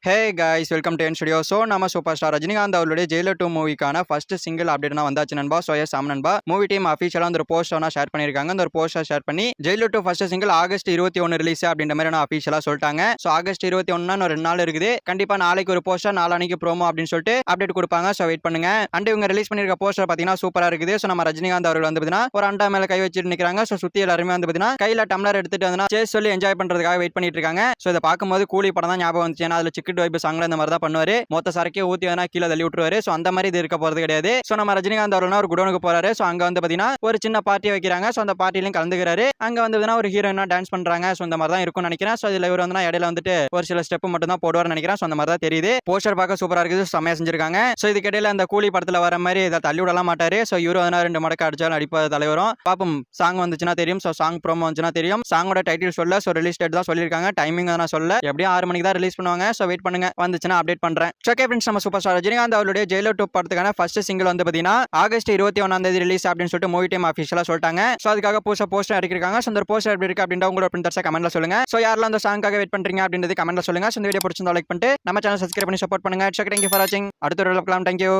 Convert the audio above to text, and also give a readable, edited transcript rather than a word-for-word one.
Hey guys welcome to N studio. So நம்ம super star Rajinikanth அவருடைய Jailer 2 மூவிக்கான first single அப்டேட்னா வந்தாச்சு நண்பா. ஸோ எஸ் ஆம் நண்பா, மூவி டீம் அஃபிஷியலாக அந்த ஒரு போஸ்டர்னா ஷேர் பண்ணியிருக்காங்க. அந்த ஒரு போஸ்டர் ஷேர் பண்ணி Jailer 2 first single August 21 release அப்படின்ற மாதிரி நான் அஃபிஷியலாக சொல்லிட்டாங்க. ஸோ ஆகஸ்ட் 21 இன்னும் 2 நாள் இருக்குது. கண்டிப்பாக நாளைக்கு ஒரு போஸ்டர், நாளைக்கு ப்ரோமோ அப்படின்னு சொல்லிட்டு அப்டேட் கொடுப்பாங்க. ஸோ வெயிட் பண்ணுங்க. அண்ட் இவங்க ரிலீஸ் பண்ணியிருக்க போஸ்டர் பார்த்தீங்கன்னா சூப்பராக இருக்குது. ஸோ நம்ம ரஜினிகாந்த் அவர்கள் வந்து பார்த்தீங்கன்னா ஒரு அண்டா மேலே கை வச்சுட்டு நிற்கிறாங்க. ஸோ சுற்றி எல்லாருமே வந்து பார்த்தீங்கன்னா கையில் டம்ளர் எடுத்துட்டு வந்து சேஸ் சொல்லி என்ஜாய் பண்ணுறதுக்காக வெயிட் பண்ணிட்டு இருக்காங்க. ஸோ இதை பார்க்கும்போது கூலி படம் தான் ஞாபகம் வந்துச்சு. ஏன்னா அதில் சிக்கட் வைப்பு சாங்ல இந்த மாதிரி தான் பண்ணுவாரு. மொத்த சரக்கே ஊத்தி வேணா கீழே தள்ளி விட்டுருவாரு. சோ அந்த மாதிரி இது இருக்க போறது கிடையாது. சோ நம்ம ரஜினிகாந்த் அவர்கள் ஒரு குடோனுக்கு போறாரு. சோ அங்க வந்து பாத்தீங்கன்னா ஒரு சின்ன பார்ட்டி வைக்கிறாங்க. சோ அந்த பார்ட்டிலையும் கலந்துக்கிறாரு. அங்க வந்து ஒரு ஹீரோயினா டான்ஸ் பண்றாங்க. சோ இந்த மாதிரி தான் இருக்கும்னு நினைக்கிறேன். சோ இதுல இவர் வந்து இடையில வந்துட்டு ஒரு சில ஸ்டெப் மட்டும் தான் போடுவார்னு நினைக்கிறேன். சோ அந்த மாதிரி தான் தெரியுது. போஸ்டர் பார்க்க சூப்பரா இருக்குது. செமையா செஞ்சிருக்காங்க. சோ இதுக்கு இடையில அந்த கூலி படத்துல வர மாதிரி இதை தள்ளி விடலாம் மாட்டாரு. சோ இவரு வந்து 2 மடக்கு அடிச்சாலும் அடிப்பாத தலைவரும். பாப்போம், சாங் வந்துச்சுன்னா தெரியும். சோ சாங் ப்ரோமோ வந்துச்சுன்னா தெரியும். சாங்கோட டைட்டில் சொல்ல, சோ ரிலீஸ் டேட் தான் சொல்லியிருக்காங்க. டைமிங் நான் சொல்ல, எப்படியும் 6 மணிக்கு தான் ரிலீஸ் பண்ணுவாங்க. சோ வெயிட் பண்ணுங்க, வந்துச்சுன்னா அப்டேட் பண்றேன். ஓகே ஃப்ரெண்ட்ஸ், நம்ம சூப்பர் ஸ்டார் ரஜினிகாந்த் அவருடைய ஜெயிலர் 2 படத்துக்கான ஃபர்ஸ்ட் சிங்கிள் வந்து பாத்தீங்கன்னா ஆகஸ்ட் 21 ரிலீஸ் அப்படின்னு சொல்லிட்டு மூவி டீம் அஃபிஷியலா சொல்லிட்டாங்க. சோ அதுக்காக புதுசா போஸ்டர் அடிக்கிறாங்க. சோ அந்த போஸ்டர் எப்படி இருக்கு அப்படின்ற உங்களோட பிரிண்டர்ஸை கமெண்ட்ல சொல்லுங்க. சோ யாரெல்லாம் அந்த சாங்காக வெயிட் பண்றீங்க அப்படின்றது கமெண்ட்ல சொல்லுங்க. சோ இந்த வீடியோ பிடிச்சிருந்தா லைக் பண்ணிட்டு நம்ம சேனல் சப்ஸ்கிரைப் பண்ணி சப்போர்ட் பண்ணுங்க. தேங்க்யூ ஃபார் வாட்சிங். அடுத்த வீடியோல பார்க்கலாம். தேங்க்யூ.